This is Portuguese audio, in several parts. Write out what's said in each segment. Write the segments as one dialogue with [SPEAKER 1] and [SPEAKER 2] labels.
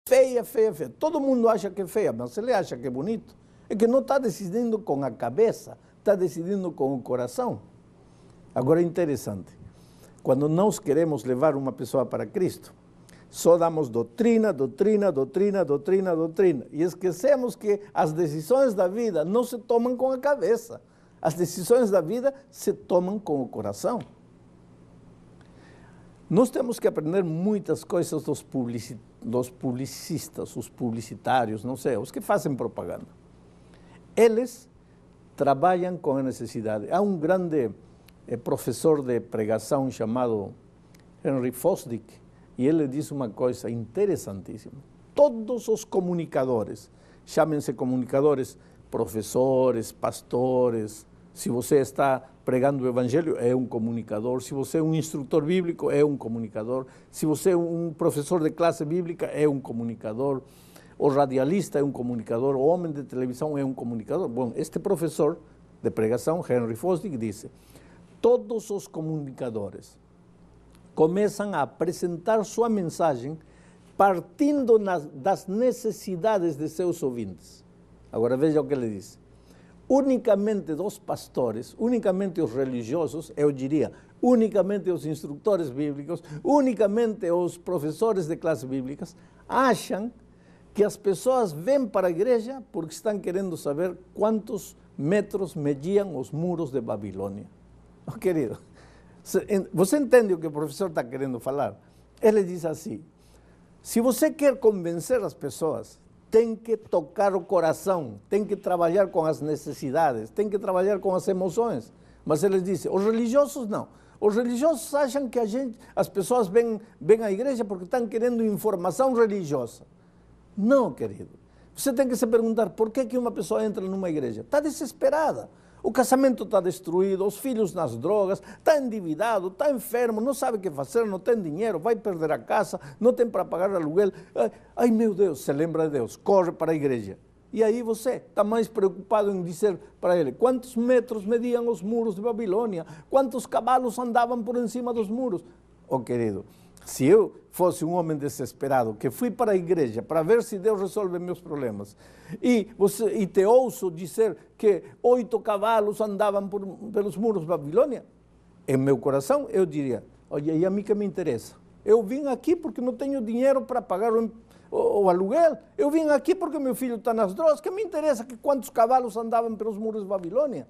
[SPEAKER 1] feia, feia, feia. Todo mundo acha que é feia, mas ele acha que é bonito. É que não está decidindo com a cabeça, está decidindo com o coração. Agora é interessante, quando nós queremos levar uma pessoa para Cristo, só damos doutrina, doutrina, doutrina, doutrina, doutrina. E esquecemos que as decisões da vida não se tomam com a cabeça. As decisões da vida se tomam com o coração. Nós temos que aprender muitas coisas dos publicistas, os publicitários, não sei, os que fazem propaganda. Eles trabalham com a necessidade. Há um grande professor de pregação chamado Henry Fosdick, e ele diz uma coisa interessantíssima. Todos os comunicadores, chamem-se comunicadores, professores, pastores, se você está pregando o evangelho, é um comunicador. Se você é um instrutor bíblico, é um comunicador. Se você é um professor de classe bíblica, é um comunicador. O radialista é um comunicador, o homem de televisão é um comunicador. Bom, este professor de pregação, Henry Fosdick, disse: todos os comunicadores começam a apresentar sua mensagem partindo das necessidades de seus ouvintes. Agora veja o que ele diz. Unicamente os pastores, unicamente os religiosos, eu diria, unicamente os instrutores bíblicos, unicamente os professores de classes bíblicas, acham que as pessoas vêm para a igreja porque estão querendo saber quantos metros mediam os muros de Babilônia. Oh, querido, você entende o que o professor está querendo falar? Ele diz assim: se você quer convencer as pessoas, tem que tocar o coração, tem que trabalhar com as necessidades, tem que trabalhar com as emoções. Mas eles dizem, os religiosos não. Os religiosos acham que as pessoas vêm à igreja porque estão querendo informação religiosa. Não, querido. Você tem que se perguntar por que uma pessoa entra numa igreja. Está desesperada. O casamento está destruído, os filhos nas drogas, está endividado, está enfermo, não sabe o que fazer, não tem dinheiro, vai perder a casa, não tem para pagar aluguel. Ai, meu Deus, se lembra de Deus, corre para a igreja. E aí você está mais preocupado em dizer para ele quantos metros mediam os muros de Babilônia, quantos cavalos andavam por cima dos muros. Oh, querido, se eu fosse um homem desesperado, que fui para a igreja para ver se Deus resolve meus problemas, e te ouço dizer que 8 cavalos andavam pelos muros de Babilônia, em meu coração eu diria, olha, e a mim que me interessa? Eu vim aqui porque não tenho dinheiro para pagar o aluguel, eu vim aqui porque meu filho está nas drogas, que me interessa que quantos cavalos andavam pelos muros de Babilônia?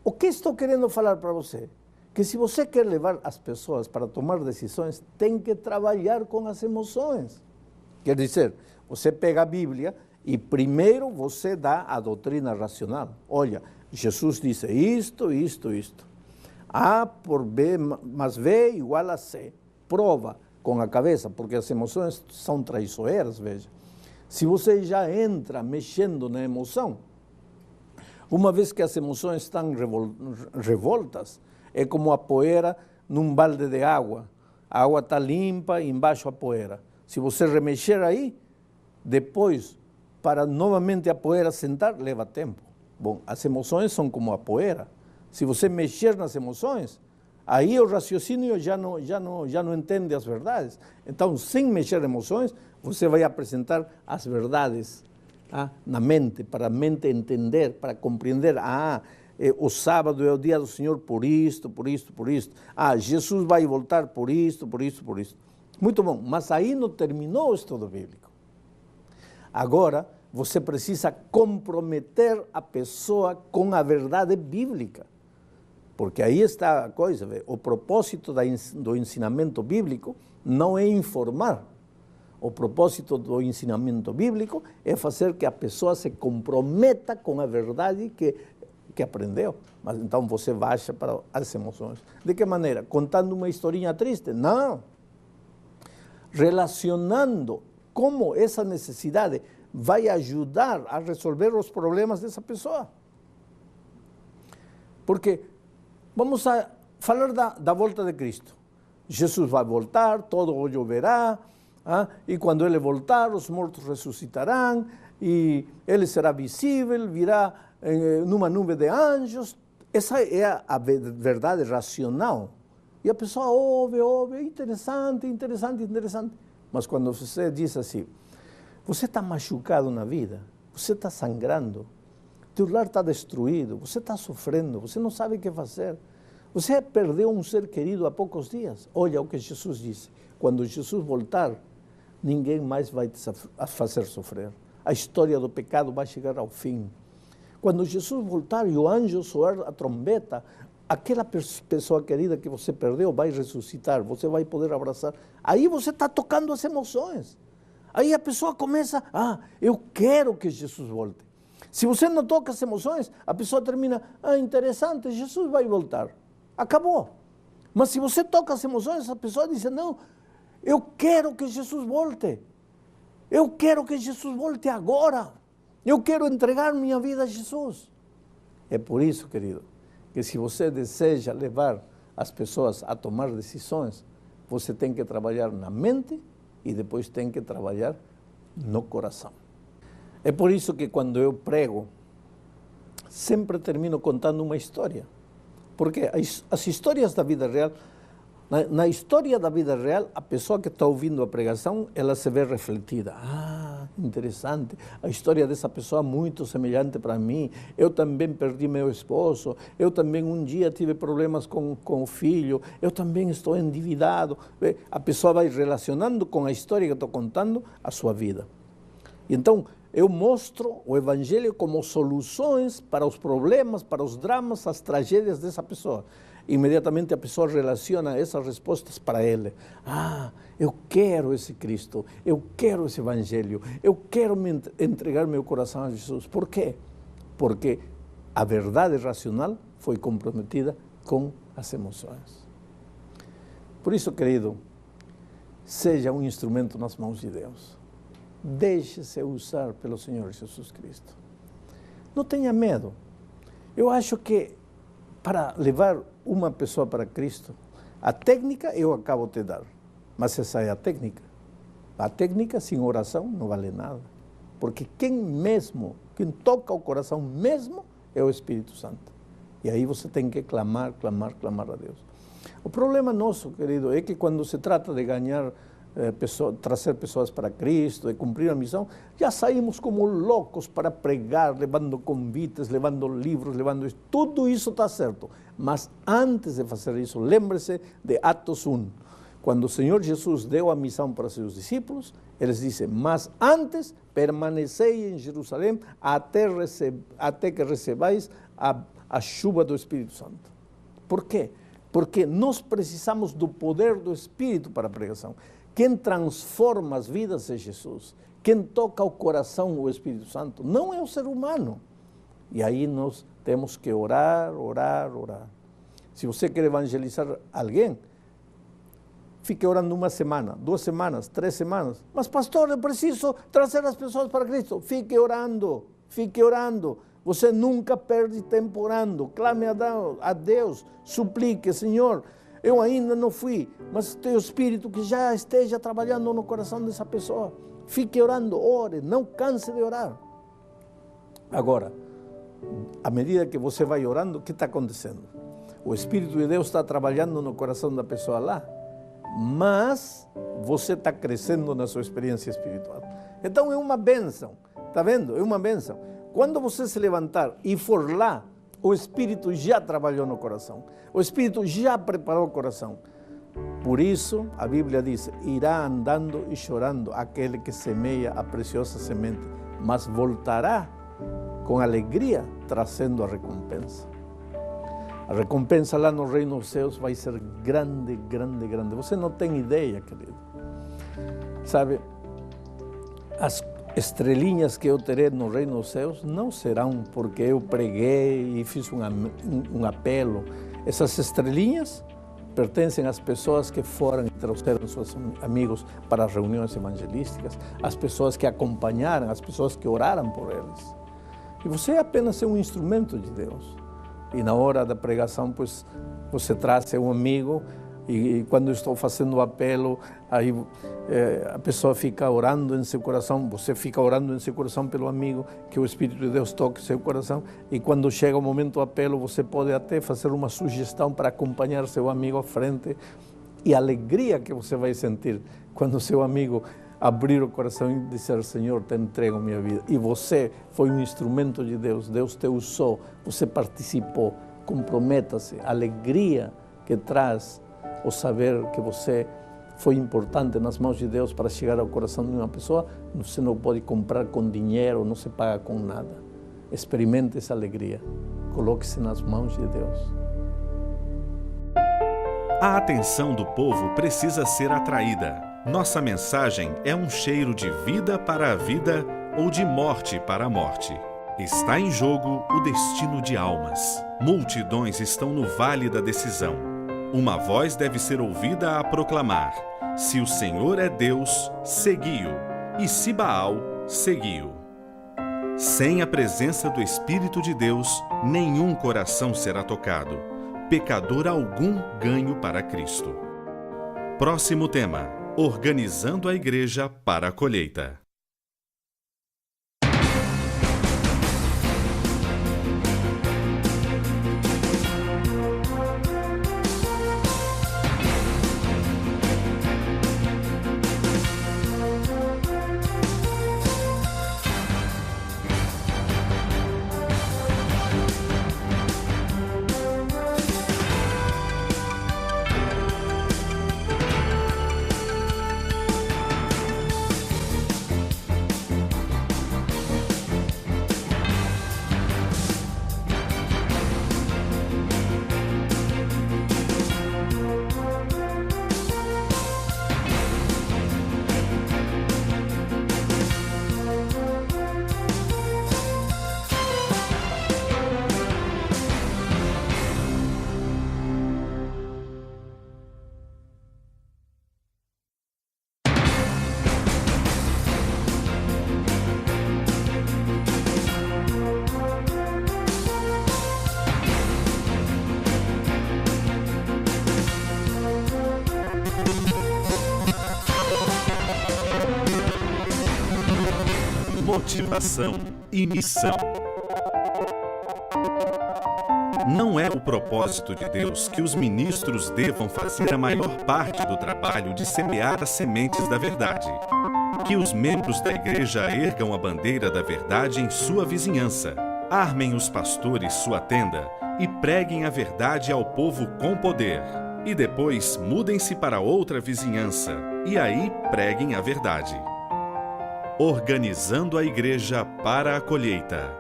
[SPEAKER 1] O que estou querendo falar para você? Que se você quer levar as pessoas para tomar decisões, tem que trabalhar com as emoções. Quer dizer, você pega a Bíblia e primeiro você dá a doutrina racional. Olha, Jesus disse isto, isto, isto. A por B mais B igual a C. Prova com a cabeça, porque as emoções são traiçoeiras, veja. Se você já entra mexendo na emoção, uma vez que as emoções estão revoltas, é como a poeira num balde de água. A água está limpa e embaixo a poeira. Se você remexer aí, depois, para novamente a poeira sentar, leva tempo. Bom, as emoções são como a poeira. Se você mexer nas emoções, aí o raciocínio já não entende as verdades. Então, sem mexer emoções, você vai apresentar as verdades na mente, para a mente entender, para compreender. O sábado é o dia do Senhor por isto, por isto, por isto. Jesus vai voltar por isto, por isto, por isto. Muito bom, mas aí não terminou o estudo bíblico. Agora, você precisa comprometer a pessoa com a verdade bíblica. Porque aí está a coisa, o propósito do ensinamento bíblico não é informar. O propósito do ensinamento bíblico é fazer que a pessoa se comprometa com a verdade que aprendeu, mas então você baixa para as emoções. De que maneira? Contando uma historinha triste? Não. Relacionando como essa necessidade vai ajudar a resolver os problemas dessa pessoa. Porque vamos a falar da volta de Cristo. Jesus vai voltar, todo olho verá, e quando ele voltar, os mortos ressuscitarão, e ele será visível, virá numa nuvem de anjos. Essa é a verdade racional. E a pessoa ouve, interessante. Mas quando você diz assim, você está machucado na vida, você está sangrando, teu lar está destruído, você está sofrendo, você não sabe o que fazer. Você perdeu um ser querido há poucos dias. Olha o que Jesus disse. Quando Jesus voltar, ninguém mais vai te fazer sofrer. A história do pecado vai chegar ao fim. Quando Jesus voltar e o anjo soar a trombeta, aquela pessoa querida que você perdeu vai ressuscitar, você vai poder abraçar. Aí você está tocando as emoções. Aí a pessoa começa, eu quero que Jesus volte. Se você não toca as emoções, a pessoa termina, interessante, Jesus vai voltar. Acabou. Mas se você toca as emoções, a pessoa diz, não, eu quero que Jesus volte. Eu quero que Jesus volte agora. Eu quero entregar minha vida a Jesus. É por isso, querido, que se você deseja levar as pessoas a tomar decisões, você tem que trabalhar na mente e depois tem que trabalhar no coração. É por isso que quando eu prego, sempre termino contando uma história. Porque as histórias da vida real, na história da vida real, a pessoa que está ouvindo a pregação, ela se vê refletida. Interessante, a história dessa pessoa é muito semelhante para mim. Eu também perdi meu esposo, eu também um dia tive problemas com o filho, eu também estou endividado. A pessoa vai relacionando com a história que eu estou contando a sua vida. Então, eu mostro o Evangelho como soluções para os problemas, para os dramas, as tragédias dessa pessoa. Imediatamente a pessoa relaciona essas respostas para ele. Eu quero esse Cristo, eu quero esse Evangelho, eu quero me entregar meu coração a Jesus. Por quê? Porque a verdade racional foi comprometida com as emoções. Por isso, querido, seja um instrumento nas mãos de Deus. Deixe-se usar pelo Senhor Jesus Cristo. Não tenha medo. Eu acho que para levar uma pessoa para Cristo, a técnica eu acabo de te dar, mas essa é a técnica. A técnica sem oração não vale nada, porque quem toca o coração mesmo é o Espírito Santo. E aí você tem que clamar, clamar, clamar a Deus. O problema nosso, querido, é que quando se trata de ganhar trazer pessoas para Cristo, de cumprir a missão, já saímos como loucos para pregar, levando convites, levando livros, levando isso. Tudo isso está certo. Mas antes de fazer isso, lembre-se de Atos 1. Quando o Senhor Jesus deu a missão para seus discípulos, eles dizem, mas antes permanecei em Jerusalém até que recebais a chuva do Espírito Santo. Por quê? Porque nós precisamos do poder do Espírito para a pregação. Quem transforma as vidas é Jesus. Quem toca o coração, o Espírito Santo, não é o ser humano. E aí nós temos que orar, orar, orar. Se você quer evangelizar alguém, fique orando uma semana, 2 semanas, 3 semanas. Mas pastor, eu preciso trazer as pessoas para Cristo. Fique orando, fique orando. Você nunca perde tempo orando. Clame a Deus, suplique, Senhor, eu ainda não fui, mas teu Espírito que já esteja trabalhando no coração dessa pessoa. Fique orando, ore, não canse de orar. Agora, à medida que você vai orando, o que está acontecendo? O Espírito de Deus está trabalhando no coração da pessoa lá, mas você está crescendo na sua experiência espiritual. Então é uma bênção, está vendo? É uma bênção. Quando você se levantar e for lá, o Espírito já trabalhou no coração. O Espírito já preparou o coração. Por isso, a Bíblia diz, irá andando e chorando aquele que semeia a preciosa semente, mas voltará com alegria, trazendo a recompensa. A recompensa lá no reino dos céus vai ser grande, grande, grande. Você não tem ideia, querido. Sabe, as estrelinhas que eu terei no reino dos céus não serão porque eu preguei e fiz um apelo. Essas estrelinhas pertencem às pessoas que foram e trouxeram seus amigos para as reuniões evangelísticas, às pessoas que acompanharam, às pessoas que oraram por eles. E você é apenas um instrumento de Deus. E na hora da pregação, pois, você traz um amigo e quando eu estou fazendo o apelo, aí a pessoa fica orando em seu coração, você fica orando em seu coração pelo amigo, que o Espírito de Deus toque seu coração, e quando chega o momento do apelo, você pode até fazer uma sugestão para acompanhar seu amigo à frente, e a alegria que você vai sentir quando seu amigo abrir o coração e dizer: Senhor, te entrego minha vida. E você foi um instrumento de Deus, Deus te usou, você participou. Comprometa-se. A alegria que traz o saber que você foi importante nas mãos de Deus para chegar ao coração de uma pessoa, você não pode comprar com dinheiro, não se paga com nada. Experimente essa alegria. Coloque-se nas mãos de Deus.
[SPEAKER 2] A atenção do povo precisa ser atraída. Nossa mensagem é um cheiro de vida para a vida ou de morte para a morte. Está em jogo o destino de almas. Multidões estão no vale da decisão. Uma voz deve ser ouvida a proclamar: se o Senhor é Deus, segui-o, e se Baal, segui-o. Sem a presença do Espírito de Deus, nenhum coração será tocado. Pecador algum ganho para Cristo. Próximo tema: organizando a igreja para a colheita. Motivação e missão. Não é o propósito de Deus que os ministros devam fazer a maior parte do trabalho de semear as sementes da verdade. Que os membros da igreja ergam a bandeira da verdade em sua vizinhança, armem os pastores sua tenda e preguem a verdade ao povo com poder. E depois mudem-se para outra vizinhança e aí preguem a verdade. Organizando a igreja para a colheita.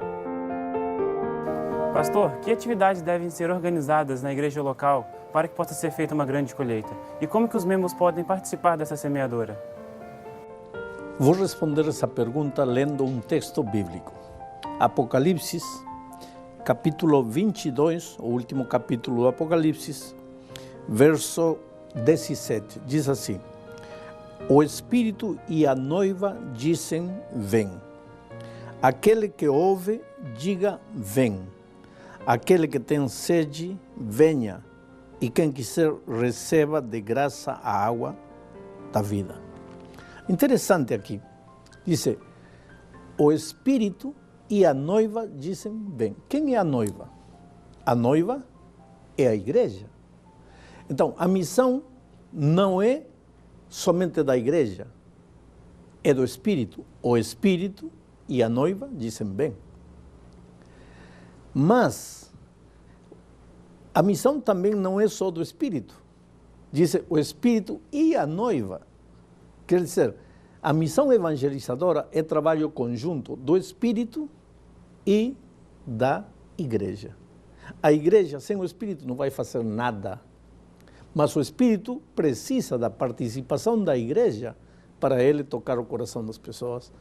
[SPEAKER 3] Pastor, que atividades devem ser organizadas na igreja local para que possa ser feita uma grande colheita? E como que os membros podem participar dessa semeadura?
[SPEAKER 1] Vou responder essa pergunta lendo um texto bíblico. Apocalipse, capítulo 22, o último capítulo do Apocalipse, verso 17, diz assim: o Espírito e a noiva dizem: vem. Aquele que ouve, diga: vem. Aquele que tem sede, venha. E quem quiser, receba de graça a água da vida. Interessante aqui. Diz: o Espírito e a noiva dizem: vem. Quem é a noiva? A noiva é a igreja. Então, a missão não é somente da igreja, é do Espírito. O Espírito e a noiva dizem: bem. Mas a missão também não é só do Espírito. Diz o Espírito e a noiva. Quer dizer, a missão evangelizadora é trabalho conjunto do Espírito e da igreja. A igreja sem o Espírito não vai fazer nada. Mas o Espírito precisa da participação da igreja para ele tocar o coração das pessoas.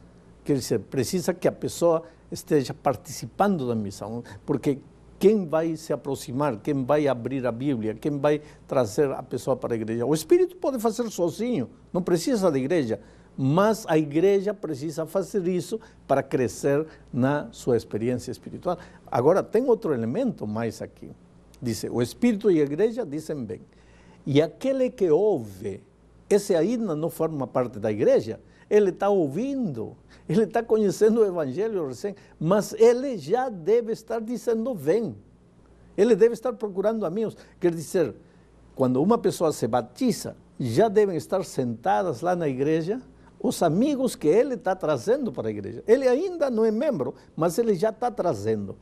[SPEAKER 1] Quer dizer, precisa que a pessoa esteja participando da missão, porque quem vai se aproximar, quem vai abrir a Bíblia, quem vai trazer a pessoa para a igreja? O Espírito pode fazer sozinho, não precisa da igreja, mas a igreja precisa fazer isso para crescer na sua experiência espiritual. Agora, tem outro elemento mais aqui. Diz: o Espírito e a igreja dizem bem. E aquele que ouve, esse ainda não forma parte da igreja, ele está ouvindo, ele está conhecendo o Evangelho recém, mas ele já deve estar dizendo: vem. Ele deve estar procurando amigos. Quer dizer, quando uma pessoa se batiza, já devem estar sentadas lá na igreja os amigos que ele está trazendo para a igreja. Ele ainda não é membro, mas ele já está trazendo.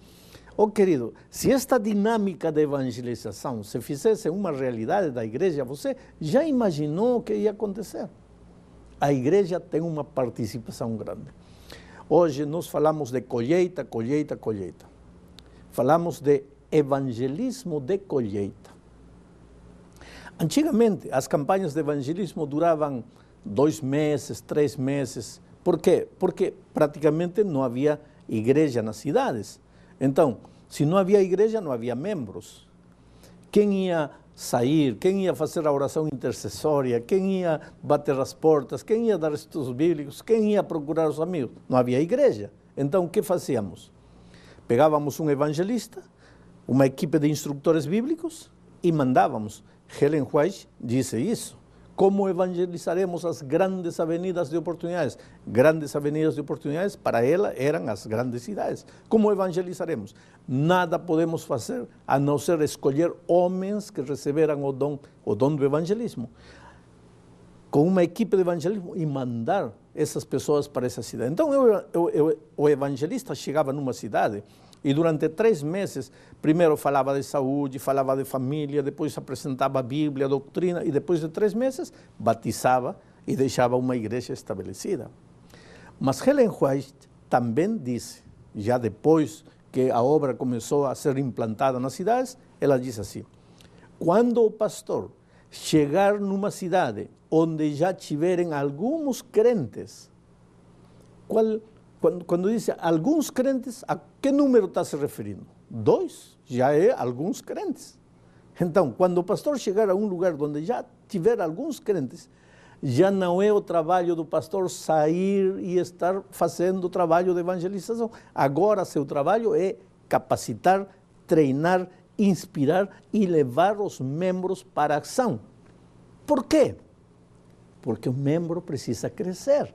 [SPEAKER 1] Oh, querido, se esta dinâmica de evangelização se fizesse uma realidade da igreja, você já imaginou o que ia acontecer? A igreja tem uma participação grande. Hoje nós falamos de colheita, colheita, colheita. Falamos de evangelismo de colheita. Antigamente, as campanhas de evangelismo duravam 2 meses, 3 meses. Por quê? Porque praticamente não havia igreja nas cidades. Então, se não havia igreja, não havia membros. Quem ia sair, quem ia fazer a oração intercessória, quem ia bater as portas, quem ia dar estudos bíblicos, quem ia procurar os amigos? Não havia igreja. Então, o que fazíamos? Pegávamos um evangelista, uma equipe de instrutores bíblicos e mandávamos. Ellen White disse isso. Como evangelizaremos as grandes avenidas de oportunidades? Grandes avenidas de oportunidades, para ela, eram as grandes cidades. Como evangelizaremos? Nada podemos fazer a não ser escolher homens que receberam o dom do evangelismo, com uma equipe de evangelismo e mandar essas pessoas para essa cidade. Então, o evangelista chegava numa cidade e durante 3 meses, primeiro falava de saúde, falava de família, depois apresentava a Bíblia, a doutrina, e depois de 3 meses, batizava e deixava uma igreja estabelecida. Mas Ellen White também disse, já depois que a obra começou a ser implantada nas cidades, ela disse assim: quando o pastor chegar numa cidade onde já tiverem alguns crentes, quando diz alguns crentes, a que número está se referindo? 2, já é alguns crentes. Então, quando o pastor chegar a um lugar onde já tiver alguns crentes, já não é o trabalho do pastor sair e estar fazendo o trabalho de evangelização. Agora, seu trabalho é capacitar, treinar, inspirar e levar os membros para a ação. Por quê? Porque o membro precisa crescer.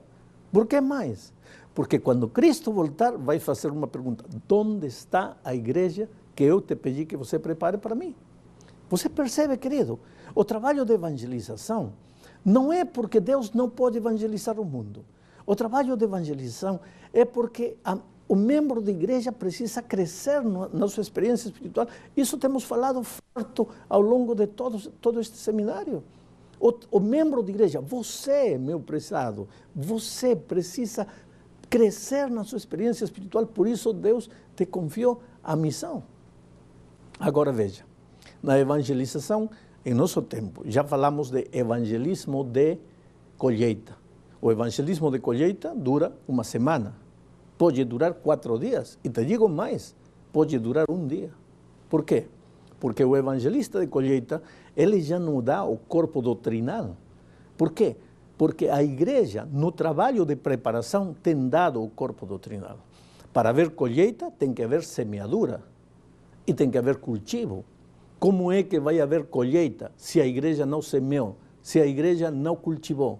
[SPEAKER 1] Por que mais? Porque quando Cristo voltar, vai fazer uma pergunta: onde está a igreja que eu te pedi que você prepare para mim? Você percebe, querido? O trabalho de evangelização não é porque Deus não pode evangelizar o mundo. O trabalho de evangelização é porque o membro da igreja precisa crescer na sua experiência espiritual. Isso temos falado farto ao longo de todo este seminário. O membro da igreja, você, meu prezado, você precisa crescer na sua experiência espiritual, por isso Deus te confiou a missão. Agora veja, na evangelização, em nosso tempo, já falamos de evangelismo de colheita. O evangelismo de colheita dura uma semana, pode durar 4 dias, e te digo mais, pode durar 1 dia. Por quê? Porque o evangelista de colheita, ele já não dá o corpo doutrinal. Por quê? Porque a igreja, no trabalho de preparação, tem dado o corpo doutrinal. Para haver colheita, tem que haver semeadura e tem que haver cultivo. Como é que vai haver colheita se a igreja não semeou, se a igreja não cultivou?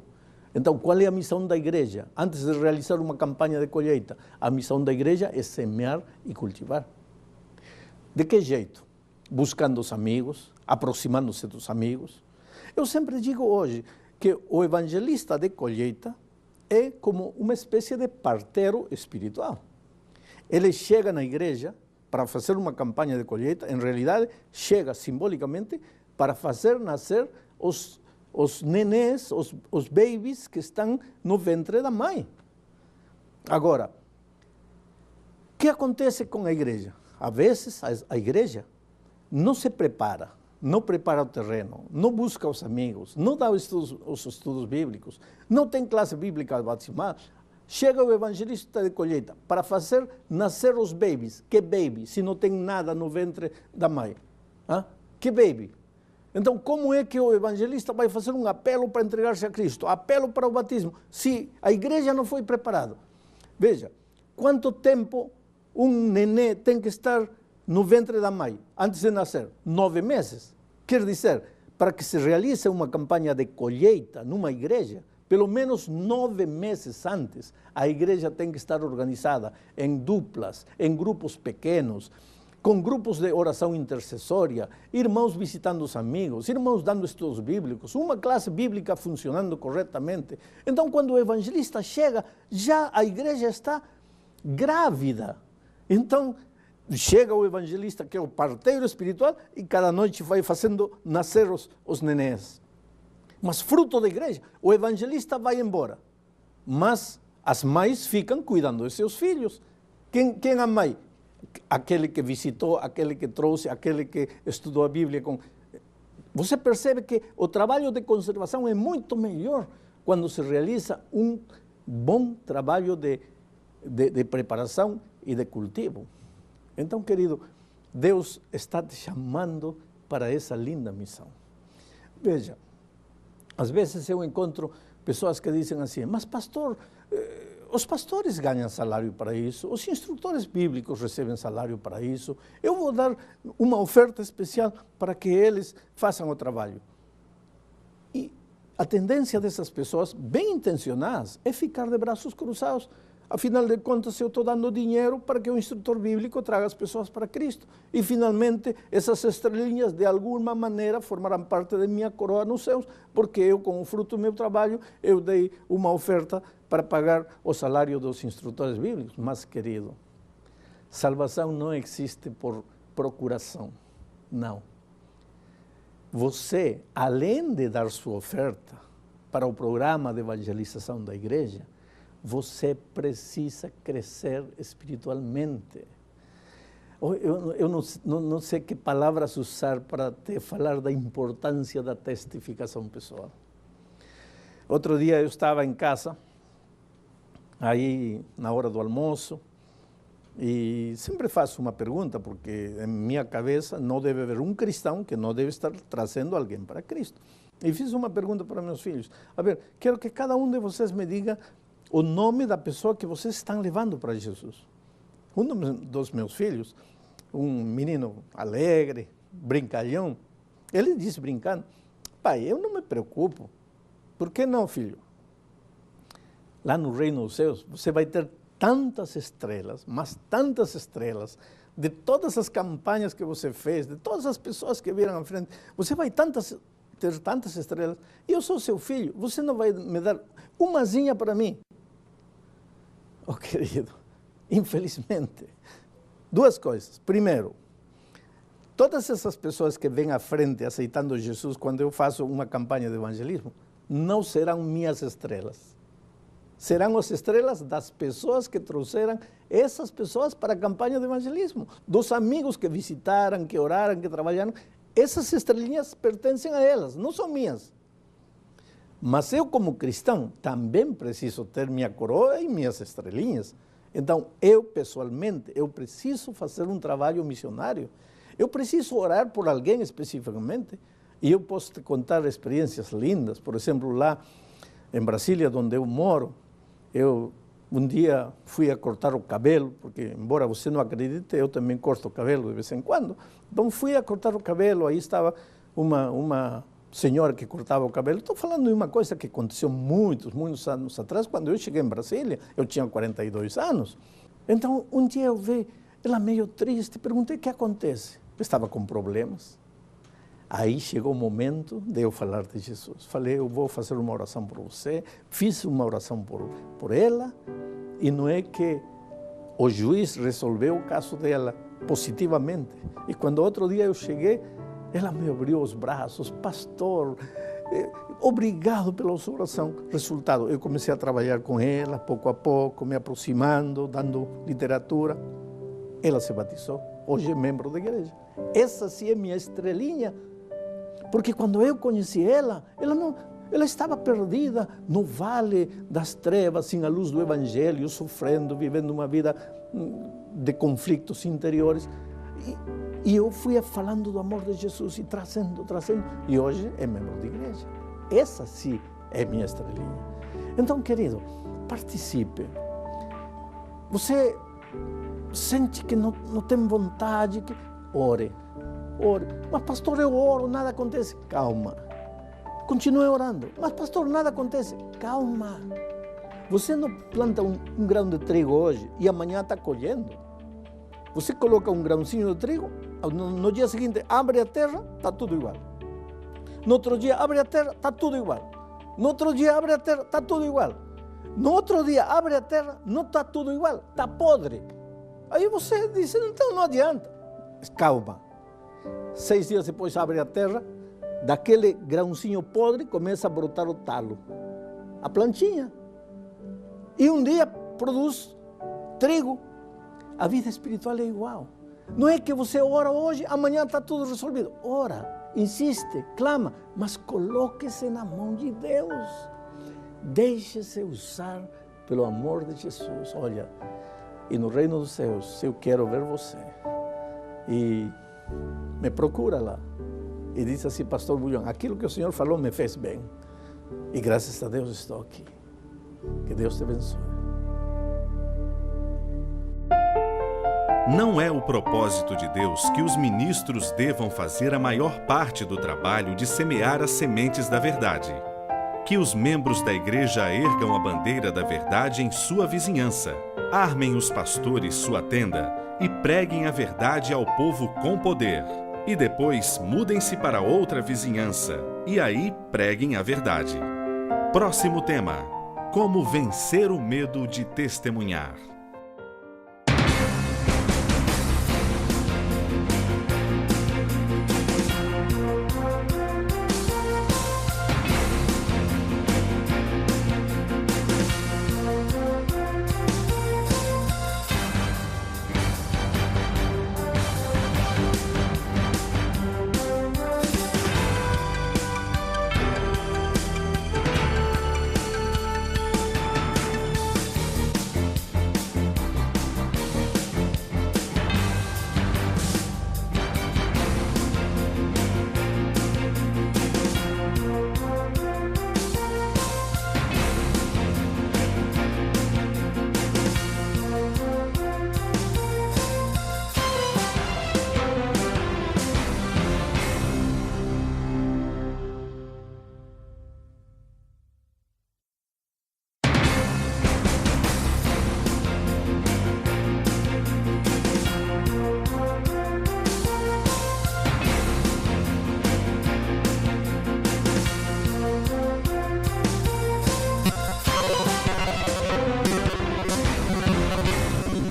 [SPEAKER 1] Então, qual é a missão da igreja? Antes de realizar uma campanha de colheita, a missão da igreja é semear e cultivar. De que jeito? Buscando os amigos, aproximando-se dos amigos. Eu sempre digo hoje que o evangelista de colheita é como uma espécie de parteiro espiritual. Ele chega na igreja para fazer uma campanha de colheita, em realidade, chega simbolicamente para fazer nascer os nenês, os babies que estão no ventre da mãe. Agora, o que acontece com a igreja? Às vezes, a igreja não se prepara, não prepara o terreno, não busca os amigos, não dá os estudos bíblicos, não tem classe bíblica batismal. Chega o evangelista de colheita para fazer nascer os babies. Que baby, se não tem nada no ventre da mãe? Que baby? Então, como é que o evangelista vai fazer um apelo para entregar-se a Cristo? Apelo para o batismo, se a igreja não foi preparada? Veja, quanto tempo um nenê tem que estar no ventre da mãe antes de nascer? 9 meses. Quer dizer, para que se realize uma campanha de colheita numa igreja, pelo menos 9 meses antes, a igreja tem que estar organizada em duplas, em grupos pequenos, com grupos de oração intercessória, irmãos visitando os amigos, irmãos dando estudos bíblicos, uma classe bíblica funcionando corretamente. Então, quando o evangelista chega, já a igreja está grávida. Então, chega o evangelista, que é o parteiro espiritual, e cada noite vai fazendo nascer os nenés. Mas fruto da igreja, o evangelista vai embora, mas as mães ficam cuidando de seus filhos. Quem é a mãe? Aquele que visitou, aquele que trouxe, aquele que estudou a Bíblia. Você percebe que o trabalho de conservação é muito melhor quando se realiza um bom trabalho de preparação e de cultivo. Então, querido, Deus está te chamando para essa linda missão. Veja, às vezes eu encontro pessoas que dizem assim, mas pastor, os pastores ganham salário para isso, os instrutores bíblicos recebem salário para isso, eu vou dar uma oferta especial para que eles façam o trabalho. E a tendência dessas pessoas, bem intencionadas, é ficar de braços cruzados. Afinal de contas, eu estou dando dinheiro para que o instrutor bíblico traga as pessoas para Cristo. E, finalmente, essas estrelinhas, de alguma maneira, formarão parte de minha coroa nos céus, porque eu, com o fruto do meu trabalho, eu dei uma oferta para pagar o salário dos instrutores bíblicos. Mas, querido, salvação não existe por procuração. Não. Você, além de dar sua oferta para o programa de evangelização da igreja, você precisa crescer espiritualmente. Eu não sei que palavras usar para te falar da importância da testificação pessoal. Outro dia eu estava em casa, aí na hora do almoço, e sempre faço uma pergunta, porque em minha cabeça não deve haver um cristão que não deve estar trazendo alguém para Cristo. E fiz uma pergunta para meus filhos. A ver, quero que cada um de vocês me diga o nome da pessoa que vocês estão levando para Jesus. Um dos meus filhos, um menino alegre, brincalhão, ele disse brincando, pai, eu não me preocupo. Por que não, filho? Lá no reino dos céus, você vai ter tantas estrelas, mas tantas estrelas, de todas as campanhas que você fez, de todas as pessoas que viram à frente, você vai ter tantas estrelas, e eu sou seu filho, você não vai me dar umazinha para mim? Oh, querido, infelizmente, duas coisas. Primeiro, todas essas pessoas que vêm à frente aceitando Jesus quando eu faço uma campanha de evangelismo, não serão minhas estrelas. Serão as estrelas das pessoas que trouxeram essas pessoas para a campanha de evangelismo, dos amigos que visitaram, que oraram, que trabalharam. Essas estrelinhas pertencem a elas, não são minhas. Mas eu, como cristão, também preciso ter minha coroa e minhas estrelinhas. Então, eu, pessoalmente, eu preciso fazer um trabalho missionário. Eu preciso orar por alguém especificamente. E eu posso te contar experiências lindas. Por exemplo, lá em Brasília, onde eu moro, eu um dia fui a cortar o cabelo, porque, embora você não acredite, eu também corto o cabelo de vez em quando. Então, fui a cortar o cabelo, aí estava uma senhora que cortava o cabelo. Estou falando de uma coisa que aconteceu muitos anos atrás, quando eu cheguei em Brasília, eu tinha 42 anos. Então, um dia eu vi ela meio triste, perguntei o que acontece. Eu estava com problemas. Aí chegou o momento de eu falar de Jesus. Falei, eu vou fazer uma oração por você. Fiz uma oração por ela, e não é que o juiz resolveu o caso dela positivamente. E quando outro dia eu cheguei, ela me abriu os braços, pastor, obrigado pela sua oração. Resultado, eu comecei a trabalhar com ela, pouco a pouco, me aproximando, dando literatura. Ela se batizou, hoje é membro da igreja. Essa sim é minha estrelinha, porque quando eu conheci ela estava perdida no vale das trevas, sem a luz do evangelho, sofrendo, vivendo uma vida de conflitos interiores. E eu fui falando do amor de Jesus e trazendo, e hoje é membro da igreja. Essa sim é minha estrelinha. Então, querido, participe. Você sente que não tem vontade, ore. Mas, pastor, eu oro, nada acontece. Calma. Continue orando. Mas, pastor, nada acontece. Calma. Você não planta um grão de trigo hoje e amanhã está colhendo. Você coloca um grãozinho de trigo, no dia seguinte abre a terra, está tudo igual. No outro dia abre a terra, está tudo igual. No outro dia abre a terra, está tudo igual. No outro dia abre a terra, não está tudo igual, está podre. Aí você diz, então não adianta. Calma. 6 dias depois abre a terra, daquele grãozinho podre começa a brotar o talo, a plantinha. E um dia produz trigo. A vida espiritual é igual. Não é que você ora hoje, amanhã está tudo resolvido. Ora, insiste, clama, mas coloque-se na mão de Deus. Deixe-se usar pelo amor de Jesus. Olha, e no reino dos céus, eu quero ver você. E me procura lá. E diz assim, pastor Bulhão, aquilo que o Senhor falou me fez bem. E graças a Deus estou aqui. Que Deus te abençoe.
[SPEAKER 2] Não é o propósito de Deus que os ministros devam fazer a maior parte do trabalho de semear as sementes da verdade. Que os membros da igreja ergam a bandeira da verdade em sua vizinhança, armem os pastores sua tenda e preguem a verdade ao povo com poder. E depois mudem-se para outra vizinhança e aí preguem a verdade. Próximo tema: como vencer o medo de testemunhar.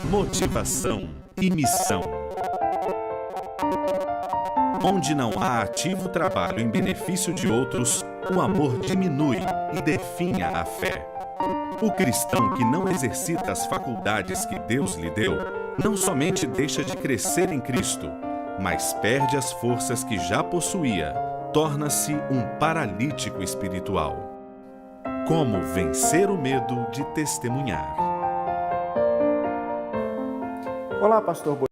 [SPEAKER 2] Motivação e missão. Onde não há ativo trabalho em benefício de outros, o amor diminui e definha a fé. O cristão que não exercita as faculdades que Deus lhe deu, não somente deixa de crescer em Cristo, mas perde as forças que já possuía, torna-se um paralítico espiritual. Como vencer o medo de testemunhar?
[SPEAKER 4] Olá, pastor